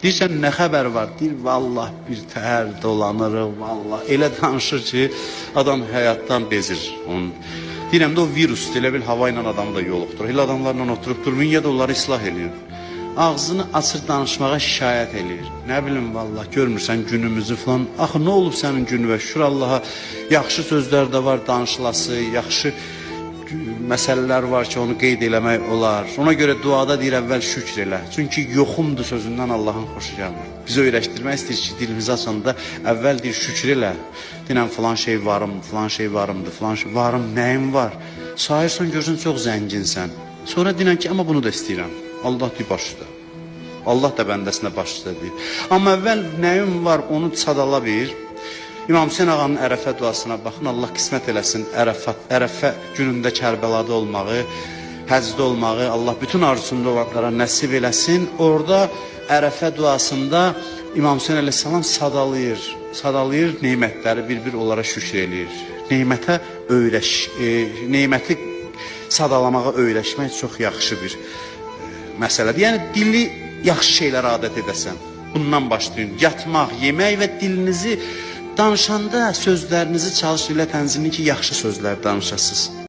Deyirsən, nə xəbər var? Deyir, vallah bir təhər dolanırıq, vallah. Elə danışır ki, adam həyatdan bezir. Deyirəm də o virusdur, elə bil hava ilə adamı da yoluxdur. Elə adamlarla oturub durmayın, ya da onları islah edin. Ağzını açır danışmağa şikayət eləyir. Nə bilim, vallah, görmürsən günümüzü falan. Axı, nə olub sənin günü və şükür Allaha, yaxşı sözlər də var danışılası, yaxşı məsələlər var ki, onu qeyd eləmək olar. Ona görə duada deyir, əvvəl şükr elə. Çünki yoxumdur sözündən Allahın xoşu gəlmir. Bizi öyrəşdirmək istəyir ki, dilimizi açanda əvvəl deyir, şükr elə. Deyirəm, filan şey varımdır, filan şey varımdır, filan şey varım, nəyim var? Sayırsan, görürsən, çox zənginsən. Sonra deyirəm ki, amma bunu da istəyirəm. Allah deyir, baş üstə. Allah da bəndəsinə baş üstə deyir. Amma əvvəl nəyim var, onu sadala bir. İmam Hüseyin ağanın Ərəfə duasına baxın, Allah qismət eləsin Ərəfə günündə Kərbəlada olmağı, həcdə olmağı, Allah bütün arzusunda olanlara nəsib eləsin. Orada Ərəfə duasında İmam Hüseyin əleyhissalam sadalayır neymətləri, bir-bir onlara şükür eləyir. Neyməti sadalamağa öyrəşmək çox yaxşı bir məsələdir. Yəni, dili yaxşı şeylər adət edəsən. Bundan başlayın, yatmaq, yemək və dilinizi danışanda sözlərinizi çalışın elə tənzimləyin ki, yaxşı sözlər danışasınız.